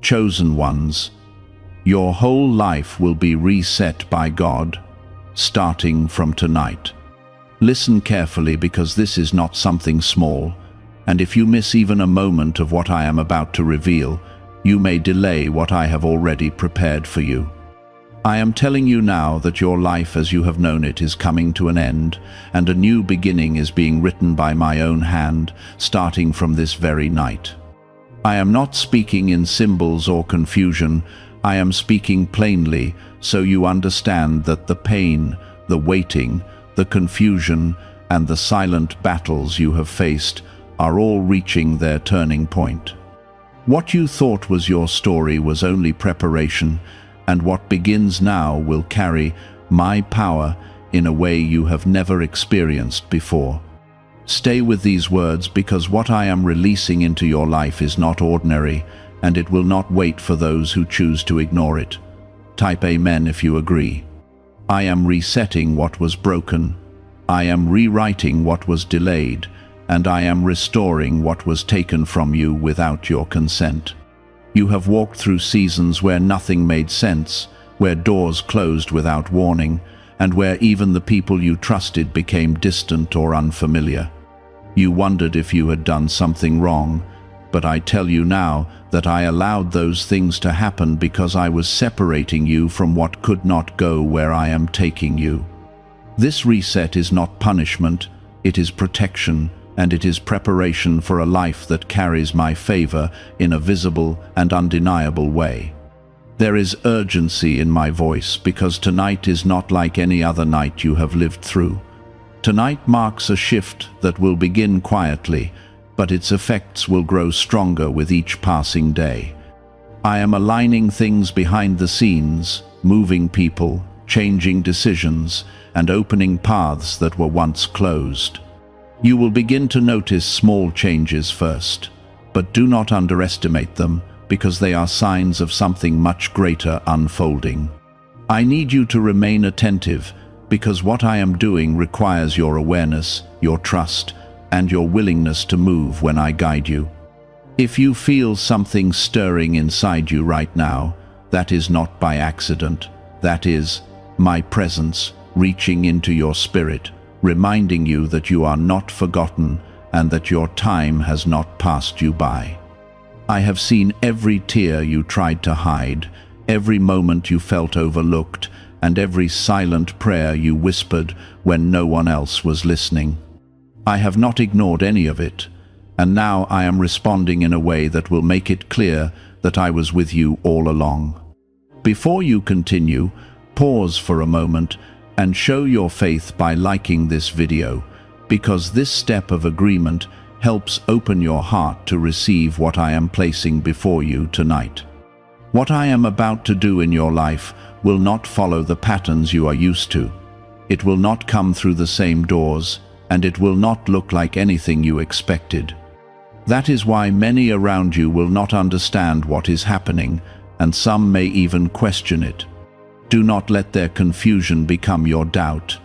chosen ones. Your whole life will be reset by God, starting from tonight. Listen carefully, because this is not something small, and if you miss even a moment of what I am about to reveal, you may delay what I have already prepared for you. I am telling you now that your life as you have known it is coming to an end, and a new beginning is being written by my own hand, starting from this very night. I am not speaking in symbols or confusion. I am speaking plainly, so you understand that the pain, the waiting, the confusion, and the silent battles you have faced are all reaching their turning point. What you thought was your story was only preparation, and what begins now will carry my power in a way you have never experienced before. Stay with these words, because what I am releasing into your life is not ordinary, and it will not wait for those who choose to ignore it. Type Amen if you agree. I am resetting what was broken. I am rewriting what was delayed, and I am restoring what was taken from you without your consent. You have walked through seasons where nothing made sense, where doors closed without warning, and where even the people you trusted became distant or unfamiliar. You wondered if you had done something wrong, but I tell you now that I allowed those things to happen because I was separating you from what could not go where I am taking you. This reset is not punishment, it is protection, and it is preparation for a life that carries my favor in a visible and undeniable way. There is urgency in my voice, because tonight is not like any other night you have lived through. Tonight marks a shift that will begin quietly, but its effects will grow stronger with each passing day. I am aligning things behind the scenes, moving people, changing decisions, and opening paths that were once closed. You will begin to notice small changes first, but do not underestimate them, because they are signs of something much greater unfolding. I need you to remain attentive, because what I am doing requires your awareness, your trust, and your willingness to move when I guide you. If you feel something stirring inside you right now, that is not by accident. That is my presence reaching into your spirit, reminding you that you are not forgotten and that your time has not passed you by. I have seen every tear you tried to hide, every moment you felt overlooked, and every silent prayer you whispered when no one else was listening. I have not ignored any of it, and now I am responding in a way that will make it clear that I was with you all along. Before you continue, pause for a moment and show your faith by liking this video, because this step of agreement helps open your heart to receive what I am placing before you tonight. What I am about to do in your life will not follow the patterns you are used to. It will not come through the same doors, and it will not look like anything you expected. That is why many around you will not understand what is happening, and some may even question it. Do not let their confusion become your doubt,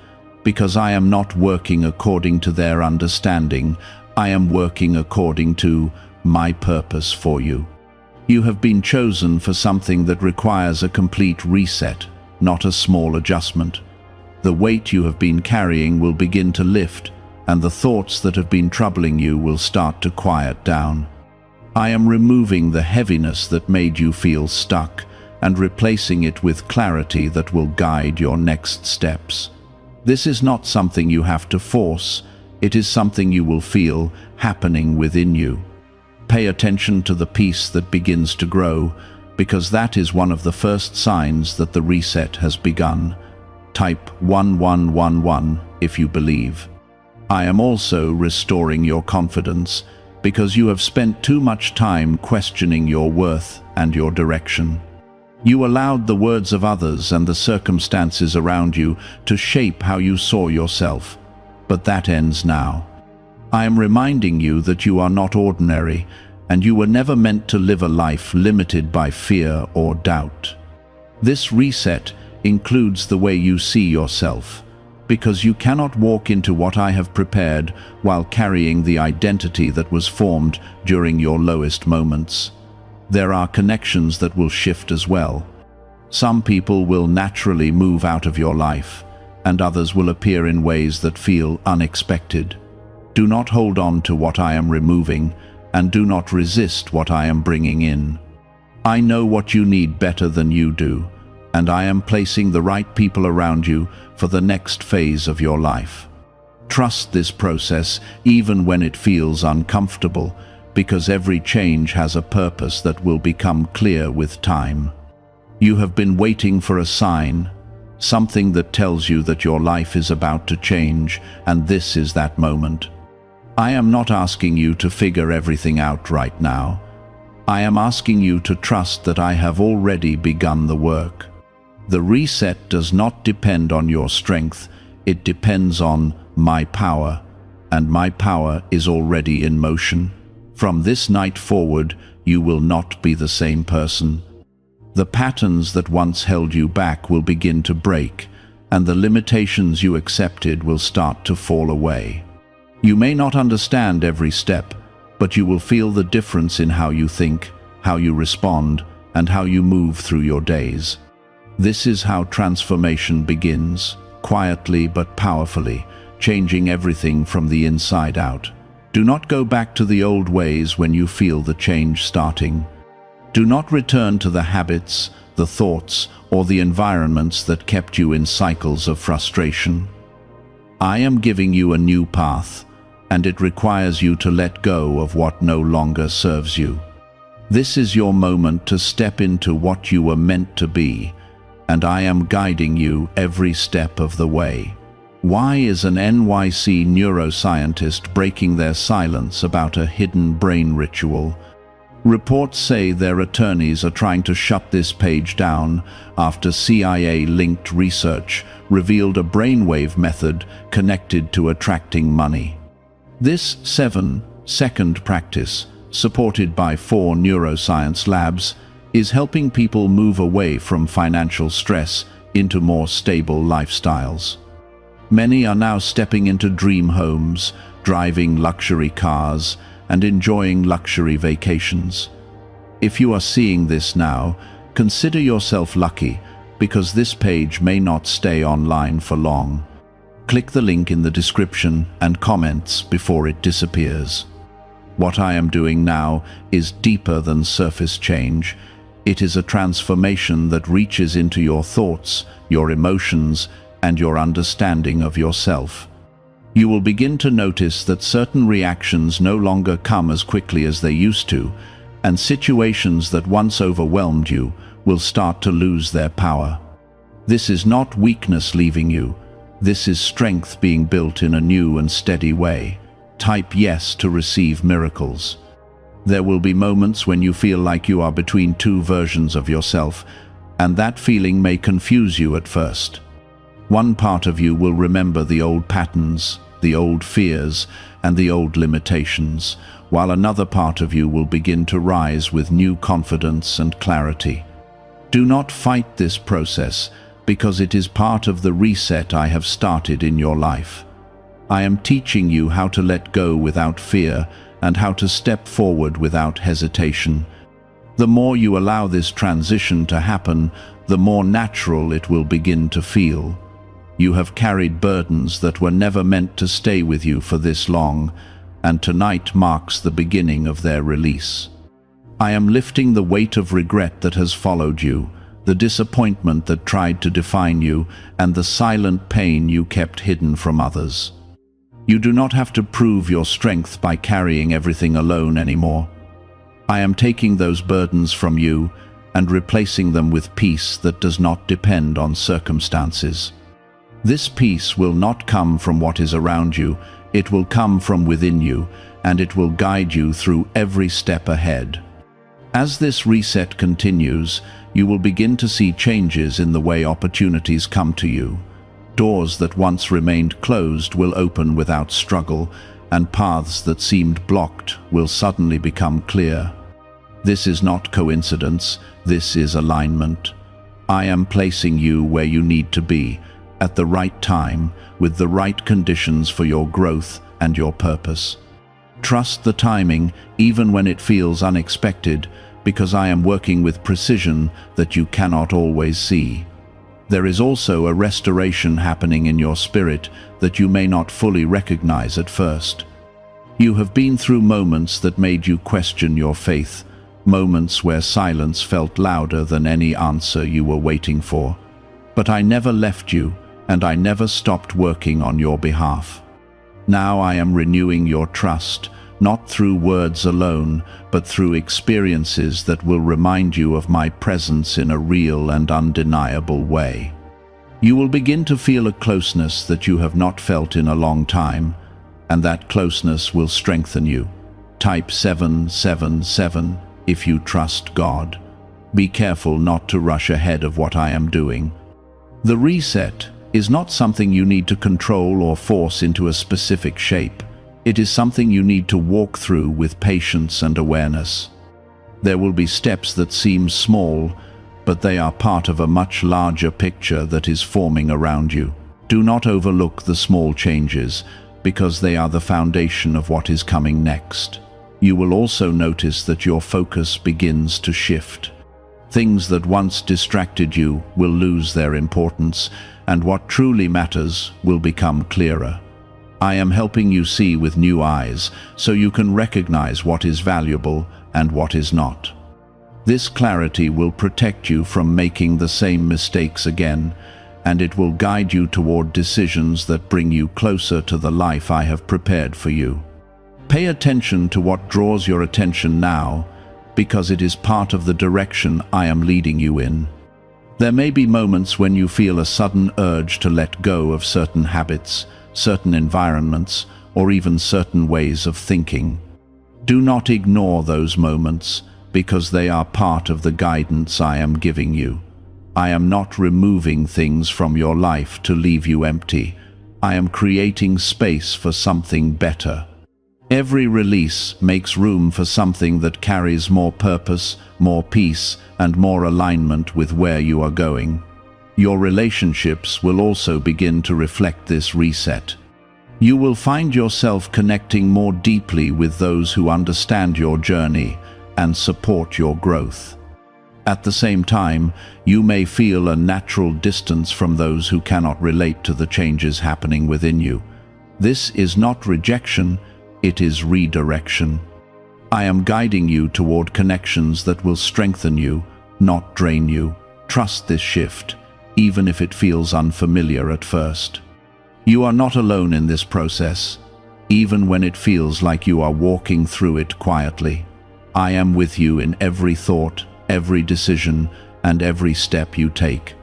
because I am not working according to their understanding. I am working according to my purpose for you. You have been chosen for something that requires a complete reset, not a small adjustment. The weight you have been carrying will begin to lift, and the thoughts that have been troubling you will start to quiet down. I am removing the heaviness that made you feel stuck, and replacing it with clarity that will guide your next steps. This is not something you have to force, it is something you will feel happening within you. Pay attention to the peace that begins to grow, because that is one of the first signs that the reset has begun. Type 1111 if you believe. I am also restoring your confidence, because you have spent too much time questioning your worth and your direction. You allowed the words of others and the circumstances around you to shape how you saw yourself, but that ends now. I am reminding you that you are not ordinary, and you were never meant to live a life limited by fear or doubt. This reset includes the way you see yourself, because you cannot walk into what I have prepared while carrying the identity that was formed during your lowest moments. There are connections that will shift as well. Some people will naturally move out of your life, and others will appear in ways that feel unexpected. Do not hold on to what I am removing, and do not resist what I am bringing in. I know what you need better than you do, and I am placing the right people around you for the next phase of your life. Trust this process even when it feels uncomfortable, because every change has a purpose that will become clear with time. You have been waiting for a sign, something that tells you that your life is about to change, and this is that moment. I am not asking you to figure everything out right now. I am asking you to trust that I have already begun the work. The reset does not depend on your strength, it depends on my power, and my power is already in motion. From this night forward, you will not be the same person. The patterns that once held you back will begin to break, and the limitations you accepted will start to fall away. You may not understand every step, but you will feel the difference in how you think, how you respond, and how you move through your days. This is how transformation begins, quietly but powerfully, changing everything from the inside out. Do not go back to the old ways when you feel the change starting. Do not return to the habits, the thoughts, or the environments that kept you in cycles of frustration. I am giving you a new path, and it requires you to let go of what no longer serves you. This is your moment to step into what you were meant to be, and I am guiding you every step of the way. Why is an NYC neuroscientist breaking their silence about a hidden brain ritual? Reports say their attorneys are trying to shut this page down after CIA-linked research revealed a brainwave method connected to attracting money. This 7-second practice, supported by 4 neuroscience labs, is helping people move away from financial stress into more stable lifestyles. Many are now stepping into dream homes, driving luxury cars, and enjoying luxury vacations. If you are seeing this now, consider yourself lucky, because this page may not stay online for long. Click the link in the description and comments before it disappears. What I am doing now is deeper than surface change. It is a transformation that reaches into your thoughts, your emotions, and your understanding of yourself. You will begin to notice that certain reactions no longer come as quickly as they used to, and situations that once overwhelmed you will start to lose their power. This is not weakness leaving you. This is strength being built in a new and steady way. Type yes to receive miracles. There will be moments when you feel like you are between 2 versions of yourself, and that feeling may confuse you at first. One part of you will remember the old patterns, the old fears, and the old limitations, while another part of you will begin to rise with new confidence and clarity. Do not fight this process, because it is part of the reset I have started in your life. I am teaching you how to let go without fear and how to step forward without hesitation. The more you allow this transition to happen, the more natural it will begin to feel. You have carried burdens that were never meant to stay with you for this long, and tonight marks the beginning of their release. I am lifting the weight of regret that has followed you, the disappointment that tried to define you, and the silent pain you kept hidden from others. You do not have to prove your strength by carrying everything alone anymore. I am taking those burdens from you and replacing them with peace that does not depend on circumstances. This peace will not come from what is around you, it will come from within you, and it will guide you through every step ahead. As this reset continues, you will begin to see changes in the way opportunities come to you. Doors that once remained closed will open without struggle, and paths that seemed blocked will suddenly become clear. This is not coincidence, this is alignment. I am placing you where you need to be, at the right time, with the right conditions for your growth and your purpose. Trust the timing, even when it feels unexpected, because I am working with precision that you cannot always see. There is also a restoration happening in your spirit that you may not fully recognize at first. You have been through moments that made you question your faith, moments where silence felt louder than any answer you were waiting for. But I never left you, and I never stopped working on your behalf. Now I am renewing your trust, not through words alone, but through experiences that will remind you of my presence in a real and undeniable way. You will begin to feel a closeness that you have not felt in a long time, and that closeness will strengthen you. Type 777 if you trust God. Be careful not to rush ahead of what I am doing. The reset is not something you need to control or force into a specific shape. It is something you need to walk through with patience and awareness. There will be steps that seem small, but they are part of a much larger picture that is forming around you. Do not overlook the small changes, because they are the foundation of what is coming next. You will also notice that your focus begins to shift. Things that once distracted you will lose their importance, and what truly matters will become clearer. I am helping you see with new eyes, so you can recognize what is valuable and what is not. This clarity will protect you from making the same mistakes again, and it will guide you toward decisions that bring you closer to the life I have prepared for you. Pay attention to what draws your attention now, because it is part of the direction I am leading you in. There may be moments when you feel a sudden urge to let go of certain habits, certain environments, or even certain ways of thinking. Do not ignore those moments, because they are part of the guidance I am giving you. I am not removing things from your life to leave you empty. I am creating space for something better. Every release makes room for something that carries more purpose, more peace, and more alignment with where you are going. Your relationships will also begin to reflect this reset. You will find yourself connecting more deeply with those who understand your journey and support your growth. At the same time, you may feel a natural distance from those who cannot relate to the changes happening within you. This is not rejection, it is redirection. I am guiding you toward connections that will strengthen you, not drain you. Trust this shift, even if it feels unfamiliar at first. You are not alone in this process, even when it feels like you are walking through it quietly. I am with you in every thought, every decision, and every step you take.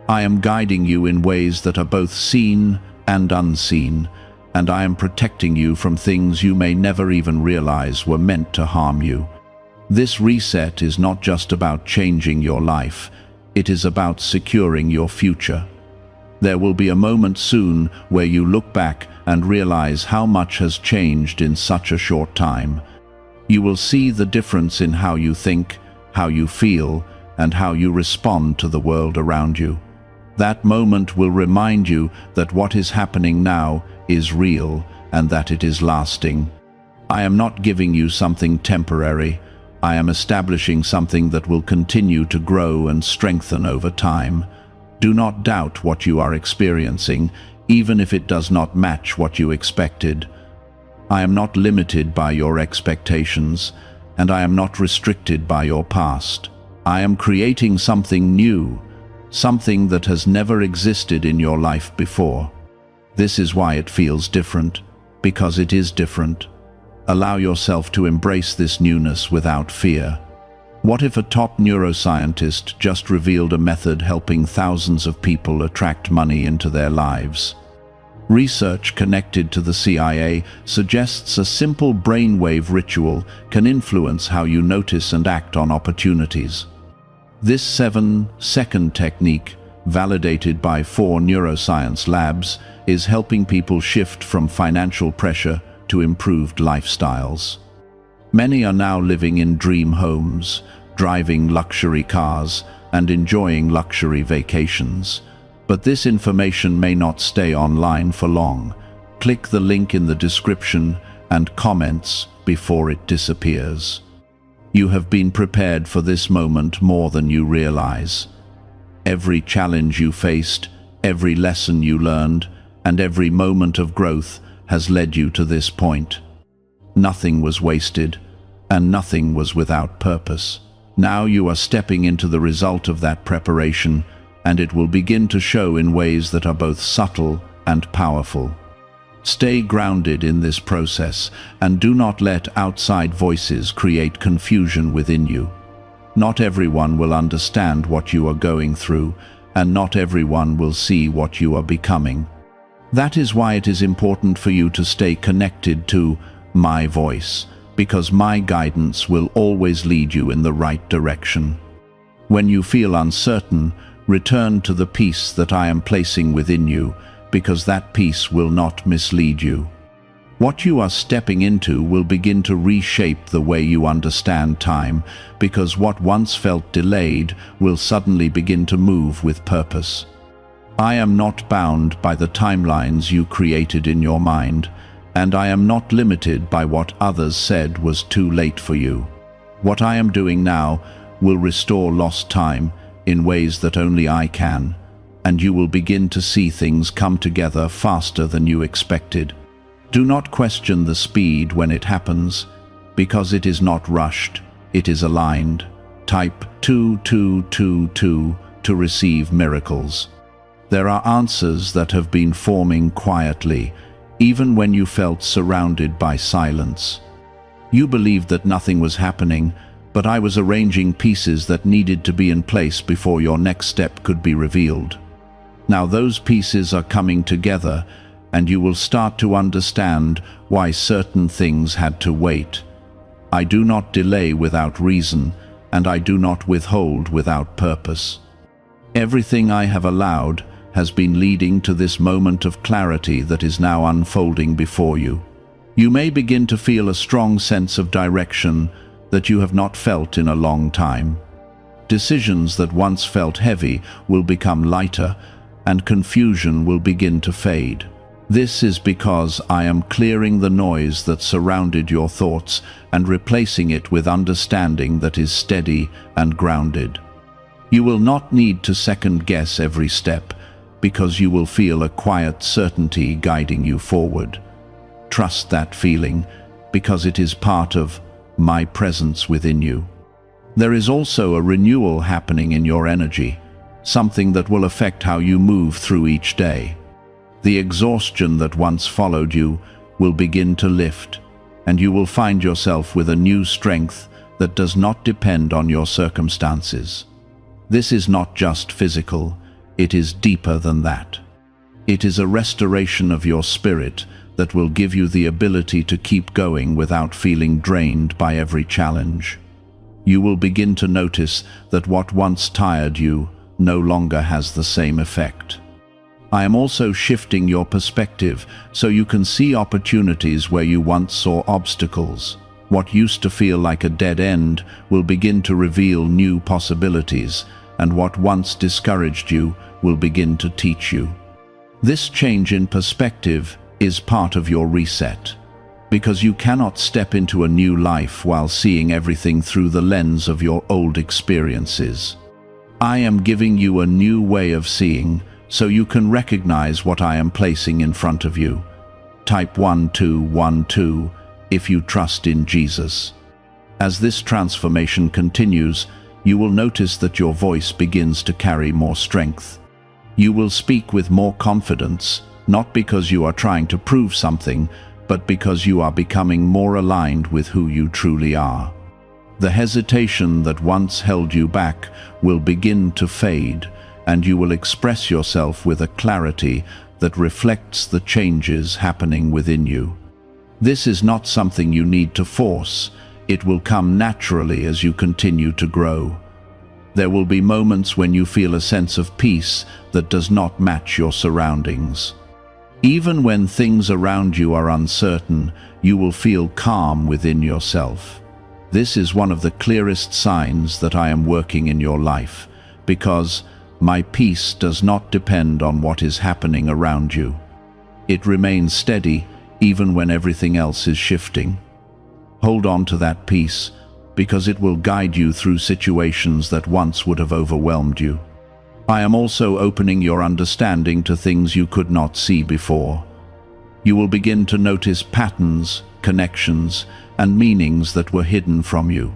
I am guiding you in ways that are both seen and unseen, and I am protecting you from things you may never even realize were meant to harm you. This reset is not just about changing your life, it is about securing your future. There will be a moment soon where you look back and realize how much has changed in such a short time. You will see the difference in how you think, how you feel, and how you respond to the world around you. That moment will remind you that what is happening now is real and that it is lasting. I am not giving you something temporary. I am establishing something that will continue to grow and strengthen over time. Do not doubt what you are experiencing, even if it does not match what you expected. I am not limited by your expectations, and I am not restricted by your past. I am creating something new, something that has never existed in your life before. This is why it feels different, because it is different. Allow yourself to embrace this newness without fear. What if a top neuroscientist just revealed a method helping thousands of people attract money into their lives? Research connected to the CIA suggests a simple brainwave ritual can influence how you notice and act on opportunities. This 7-second technique, validated by 4 neuroscience labs, is helping people shift from financial pressure to improved lifestyles. Many are now living in dream homes, driving luxury cars, and enjoying luxury vacations. But this information may not stay online for long. Click the link in the description and comments before it disappears. You have been prepared for this moment more than you realize. Every challenge you faced, every lesson you learned, and every moment of growth has led you to this point. Nothing was wasted, and nothing was without purpose. Now you are stepping into the result of that preparation, and it will begin to show in ways that are both subtle and powerful. Stay grounded in this process, and do not let outside voices create confusion within you. Not everyone will understand what you are going through, and not everyone will see what you are becoming. That is why it is important for you to stay connected to my voice, because my guidance will always lead you in the right direction. When you feel uncertain, return to the peace that I am placing within you, because that peace will not mislead you. What you are stepping into will begin to reshape the way you understand time, because what once felt delayed will suddenly begin to move with purpose. I am not bound by the timelines you created in your mind, and I am not limited by what others said was too late for you. What I am doing now will restore lost time in ways that only I can, and you will begin to see things come together faster than you expected. Do not question the speed when it happens, because it is not rushed, it is aligned. Type 2222 to receive miracles. There are answers that have been forming quietly, even when you felt surrounded by silence. You believed that nothing was happening, but I was arranging pieces that needed to be in place before your next step could be revealed. Now those pieces are coming together, and you will start to understand why certain things had to wait. I do not delay without reason, and I do not withhold without purpose. Everything I have allowed has been leading to this moment of clarity that is now unfolding before you. You may begin to feel a strong sense of direction that you have not felt in a long time. Decisions that once felt heavy will become lighter, and confusion will begin to fade. This is because I am clearing the noise that surrounded your thoughts and replacing it with understanding that is steady and grounded. You will not need to second-guess every step, because you will feel a quiet certainty guiding you forward. Trust that feeling, because it is part of my presence within you. There is also a renewal happening in your energy, something that will affect how you move through each day. The exhaustion that once followed you will begin to lift, and you will find yourself with a new strength that does not depend on your circumstances. This is not just physical, it is deeper than that. It is a restoration of your spirit that will give you the ability to keep going without feeling drained by every challenge. You will begin to notice that what once tired you no longer has the same effect. I am also shifting your perspective so you can see opportunities where you once saw obstacles. What used to feel like a dead end will begin to reveal new possibilities, and what once discouraged you will begin to teach you. This change in perspective is part of your reset, because you cannot step into a new life while seeing everything through the lens of your old experiences. I am giving you a new way of seeing, so you can recognize what I am placing in front of you. Type 1212 if you trust in Jesus. As this transformation continues, you will notice that your voice begins to carry more strength. You will speak with more confidence, not because you are trying to prove something, but because you are becoming more aligned with who you truly are. The hesitation that once held you back will begin to fade, and you will express yourself with a clarity that reflects the changes happening within you. This is not something you need to force. It will come naturally as you continue to grow. There will be moments when you feel a sense of peace that does not match your surroundings. Even when things around you are uncertain, you will feel calm within yourself. This is one of the clearest signs that I am working in your life, because my peace does not depend on what is happening around you. It remains steady even when everything else is shifting. Hold on to that peace, because it will guide you through situations that once would have overwhelmed you. I am also opening your understanding to things you could not see before. You will begin to notice patterns, connections, and meanings that were hidden from you.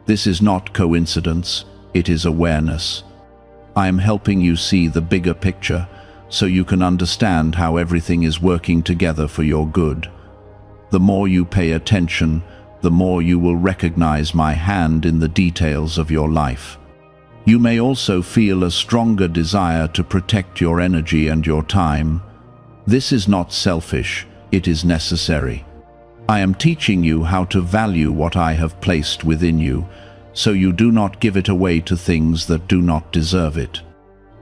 This is not coincidence, it is awareness. I am helping you see the bigger picture, so you can understand how everything is working together for your good. The more you pay attention, the more you will recognize my hand in the details of your life. You may also feel a stronger desire to protect your energy and your time. This is not selfish, it is necessary. I am teaching you how to value what I have placed within you, so you do not give it away to things that do not deserve it.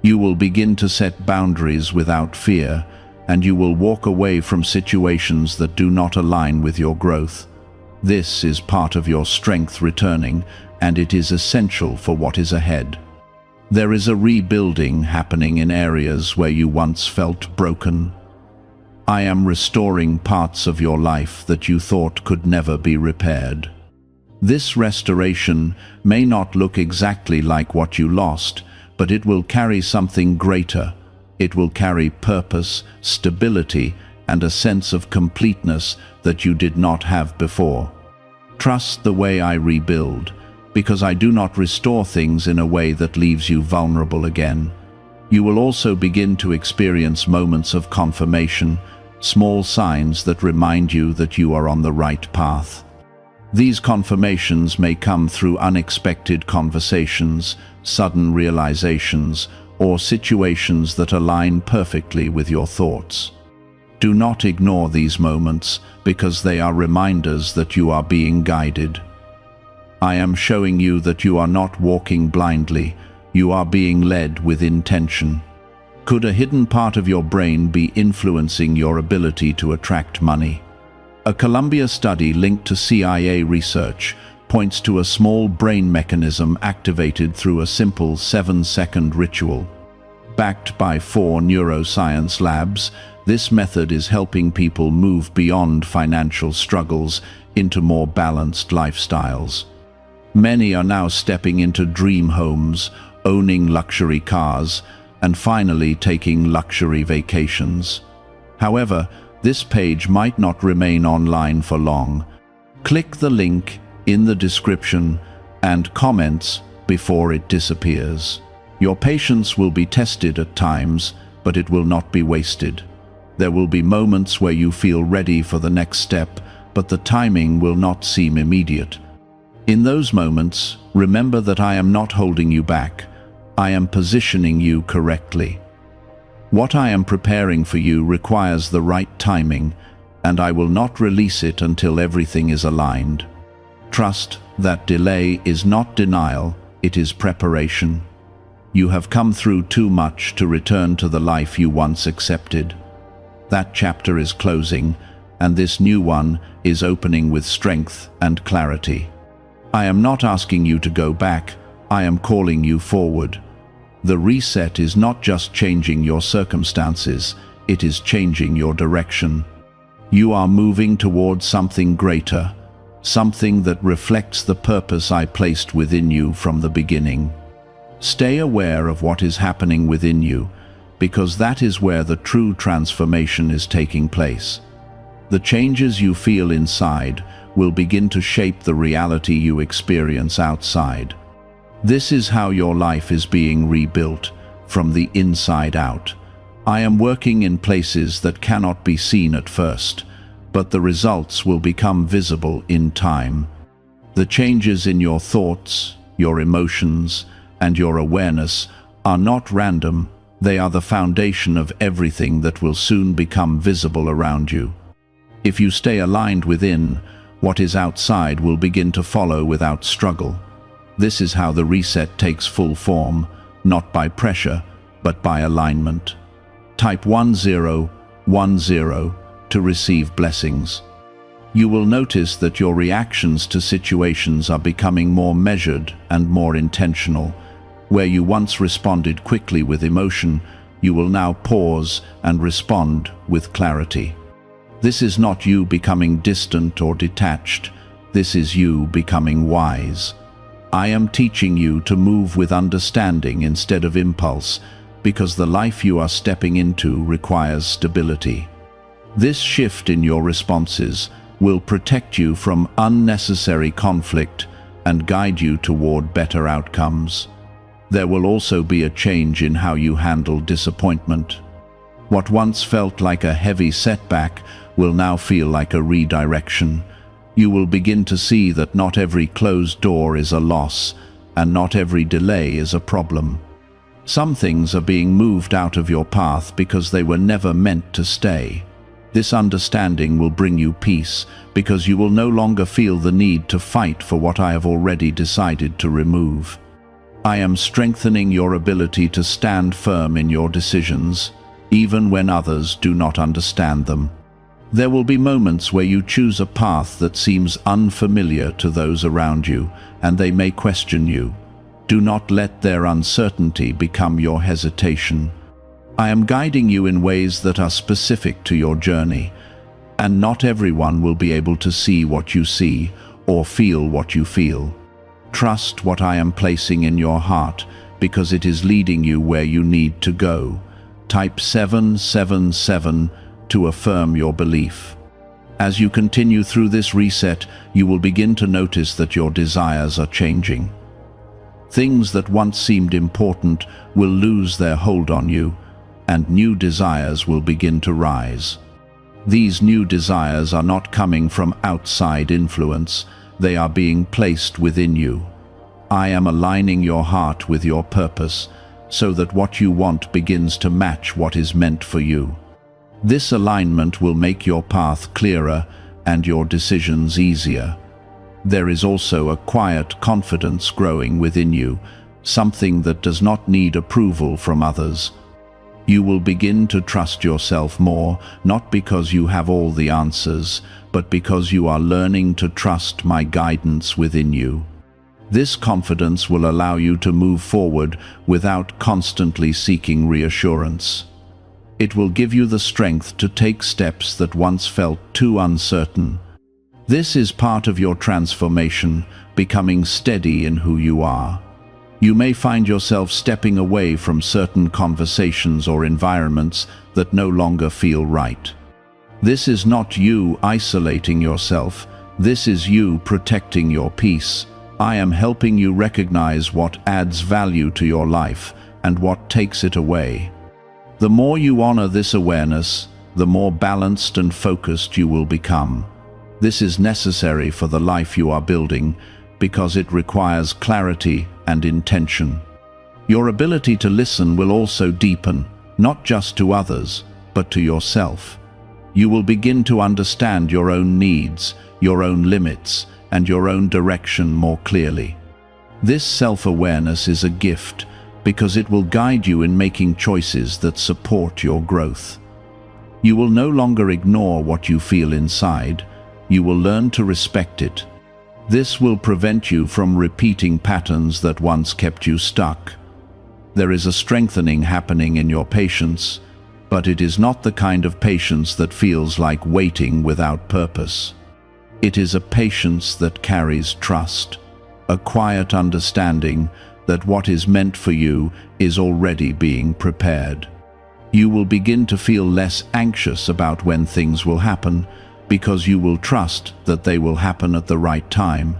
You will begin to set boundaries without fear, and you will walk away from situations that do not align with your growth. This is part of your strength returning, and it is essential for what is ahead. There is a rebuilding happening in areas where you once felt broken. I am restoring parts of your life that you thought could never be repaired. This restoration may not look exactly like what you lost, but it will carry something greater. It will carry purpose, stability, and a sense of completeness that you did not have before. Trust the way I rebuild, because I do not restore things in a way that leaves you vulnerable again. You will also begin to experience moments of confirmation, small signs that remind you that you are on the right path. These confirmations may come through unexpected conversations, sudden realizations, or situations that align perfectly with your thoughts. Do not ignore these moments, because they are reminders that you are being guided. I am showing you that you are not walking blindly, you are being led with intention. Could a hidden part of your brain be influencing your ability to attract money? A Columbia study linked to CIA research points to a small brain mechanism activated through a simple 7-second ritual. Backed by 4 neuroscience labs, this method is helping people move beyond financial struggles into more balanced lifestyles. Many are now stepping into dream homes, owning luxury cars, and finally taking luxury vacations. However, this page might not remain online for long. Click the link in the description and comments before it disappears. Your patience will be tested at times, but it will not be wasted. There will be moments where you feel ready for the next step, but the timing will not seem immediate. In those moments, remember that I am not holding you back. I am positioning you correctly. What I am preparing for you requires the right timing, and I will not release it until everything is aligned. Trust that delay is not denial, it is preparation. You have come through too much to return to the life you once accepted. That chapter is closing, and this new one is opening with strength and clarity. I am not asking you to go back, I am calling you forward. The reset is not just changing your circumstances, it is changing your direction. You are moving towards something greater, something that reflects the purpose I placed within you from the beginning. Stay aware of what is happening within you, because that is where the true transformation is taking place. The changes you feel inside will begin to shape the reality you experience outside. This is how your life is being rebuilt, from the inside out. I am working in places that cannot be seen at first, but the results will become visible in time. The changes in your thoughts, your emotions, and your awareness are not random, they are the foundation of everything that will soon become visible around you. If you stay aligned within, what is outside will begin to follow without struggle. This is how the reset takes full form, not by pressure, but by alignment. Type 1010 to receive blessings. You will notice that your reactions to situations are becoming more measured and more intentional. Where you once responded quickly with emotion, you will now pause and respond with clarity. This is not you becoming distant or detached. This is you becoming wise. I am teaching you to move with understanding instead of impulse, because the life you are stepping into requires stability. This shift in your responses will protect you from unnecessary conflict and guide you toward better outcomes. There will also be a change in how you handle disappointment. What once felt like a heavy setback will now feel like a redirection. You will begin to see that not every closed door is a loss, and not every delay is a problem. Some things are being moved out of your path because they were never meant to stay. This understanding will bring you peace, because you will no longer feel the need to fight for what I have already decided to remove. I am strengthening your ability to stand firm in your decisions, even when others do not understand them. There will be moments where you choose a path that seems unfamiliar to those around you, and they may question you. Do not let their uncertainty become your hesitation. I am guiding you in ways that are specific to your journey, and not everyone will be able to see what you see or feel what you feel. Trust what I am placing in your heart, because it is leading you where you need to go. Type 777 to affirm your belief. As you continue through this reset, you will begin to notice that your desires are changing. Things that once seemed important will lose their hold on you, and new desires will begin to rise. These new desires are not coming from outside influence, they are being placed within you. I am aligning your heart with your purpose, so that what you want begins to match what is meant for you. This alignment will make your path clearer and your decisions easier. There is also a quiet confidence growing within you, something that does not need approval from others. You will begin to trust yourself more, not because you have all the answers, but because you are learning to trust my guidance within you. This confidence will allow you to move forward without constantly seeking reassurance. It will give you the strength to take steps that once felt too uncertain. This is part of your transformation, becoming steady in who you are. You may find yourself stepping away from certain conversations or environments that no longer feel right. This is not you isolating yourself. This is you protecting your peace. I am helping you recognize what adds value to your life and what takes it away. The more you honor this awareness, the more balanced and focused you will become. This is necessary for the life you are building, because it requires clarity and intention. Your ability to listen will also deepen, not just to others, but to yourself. You will begin to understand your own needs, your own limits, and your own direction more clearly. This self-awareness is a gift, because it will guide you in making choices that support your growth. You will no longer ignore what you feel inside. You will learn to respect it. This will prevent you from repeating patterns that once kept you stuck. There is a strengthening happening in your patience, but it is not the kind of patience that feels like waiting without purpose. It is a patience that carries trust, a quiet understanding that what is meant for you is already being prepared. You will begin to feel less anxious about when things will happen, because you will trust that they will happen at the right time.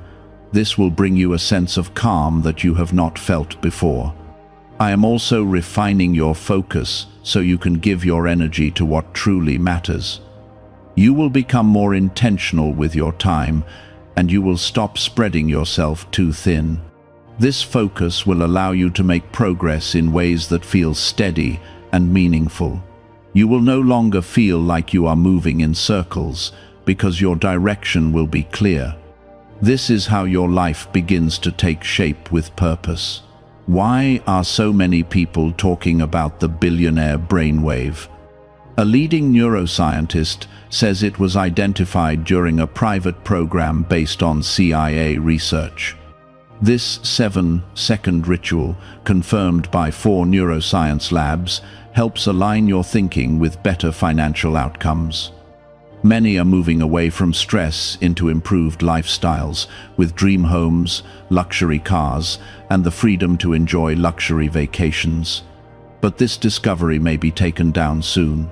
This will bring you a sense of calm that you have not felt before. I am also refining your focus so you can give your energy to what truly matters. You will become more intentional with your time, and you will stop spreading yourself too thin. This focus will allow you to make progress in ways that feel steady and meaningful. You will no longer feel like you are moving in circles, because your direction will be clear. This is how your life begins to take shape with purpose. Why are so many people talking about the billionaire brainwave? A leading neuroscientist says it was identified during a private program based on CIA research. This 7-second ritual, confirmed by 4 neuroscience labs, helps align your thinking with better financial outcomes. Many are moving away from stress into improved lifestyles, with dream homes, luxury cars, and the freedom to enjoy luxury vacations. But this discovery may be taken down soon.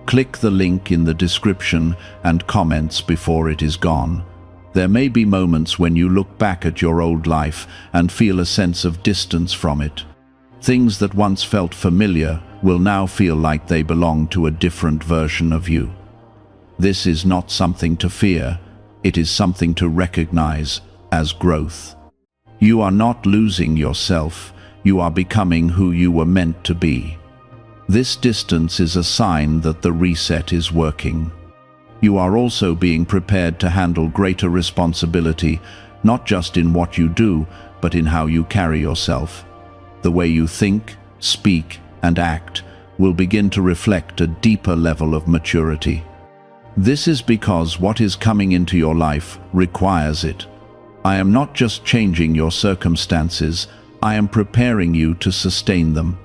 Click the link in the description and comments before it is gone. There may be moments when you look back at your old life and feel a sense of distance from it. Things that once felt familiar will now feel like they belong to a different version of you. This is not something to fear, it is something to recognize as growth. You are not losing yourself, you are becoming who you were meant to be. This distance is a sign that the reset is working. You are also being prepared to handle greater responsibility, not just in what you do, but in how you carry yourself. The way you think, speak, and act will begin to reflect a deeper level of maturity. This is because what is coming into your life requires it. I am not just changing your circumstances, I am preparing you to sustain them.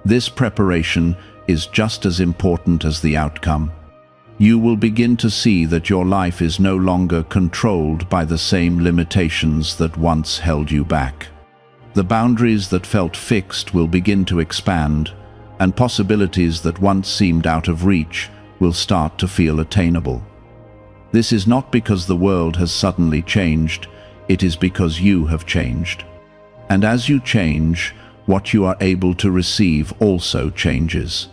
This preparation is just as important as the outcome. You will begin to see that your life is no longer controlled by the same limitations that once held you back. The boundaries that felt fixed will begin to expand, and possibilities that once seemed out of reach will start to feel attainable. This is not because the world has suddenly changed, it is because you have changed. And as you change, what you are able to receive also changes.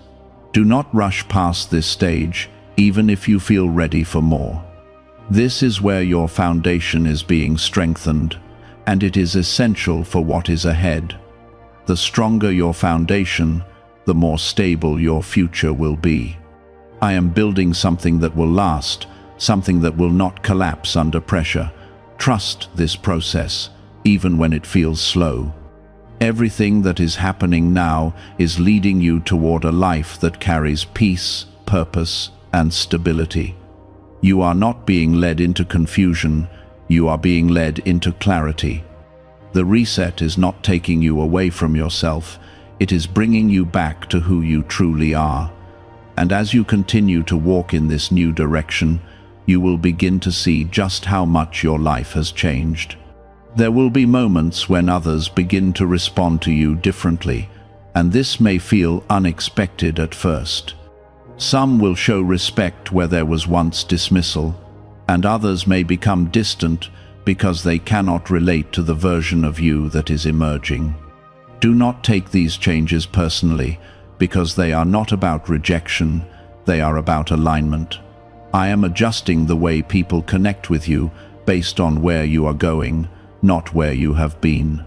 Do not rush past this stage, even if you feel ready for more. This is where your foundation is being strengthened, and it is essential for what is ahead. The stronger your foundation, the more stable your future will be. I am building something that will last, something that will not collapse under pressure. Trust this process, even when it feels slow. Everything that is happening now is leading you toward a life that carries peace, purpose, and stability. You are not being led into confusion, you are being led into clarity. The reset is not taking you away from yourself, it is bringing you back to who you truly are. And as you continue to walk in this new direction, you will begin to see just how much your life has changed. There will be moments when others begin to respond to you differently, and this may feel unexpected at first. Some will show respect where there was once dismissal, and others may become distant because they cannot relate to the version of you that is emerging. Do not take these changes personally, because they are not about rejection, they are about alignment. I am adjusting the way people connect with you based on where you are going, not where you have been.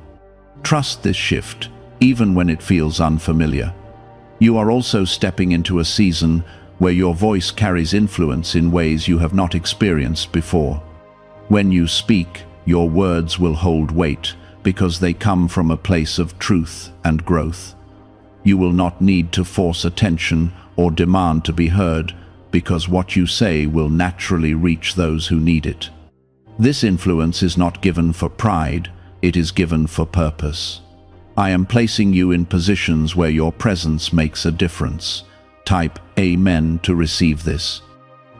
Trust this shift, even when it feels unfamiliar. You are also stepping into a season where your voice carries influence in ways you have not experienced before. When you speak, your words will hold weight because they come from a place of truth and growth. You will not need to force attention or demand to be heard, because what you say will naturally reach those who need it. This influence is not given for pride, it is given for purpose. I am placing you in positions where your presence makes a difference. Type Amen to receive this.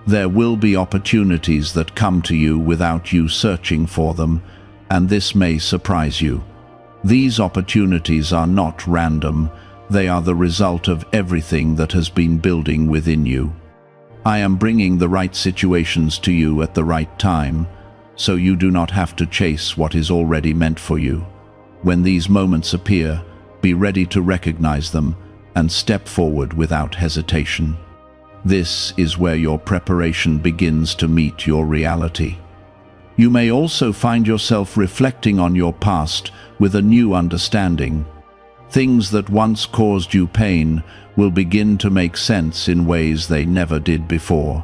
There will be opportunities that come to you without you searching for them, and this may surprise you. These opportunities are not random, they are the result of everything that has been building within you. I am bringing the right situations to you at the right time, so you do not have to chase what is already meant for you. When these moments appear, be ready to recognize them and step forward without hesitation. This is where your preparation begins to meet your reality. You may also find yourself reflecting on your past with a new understanding. Things that once caused you pain will begin to make sense in ways they never did before.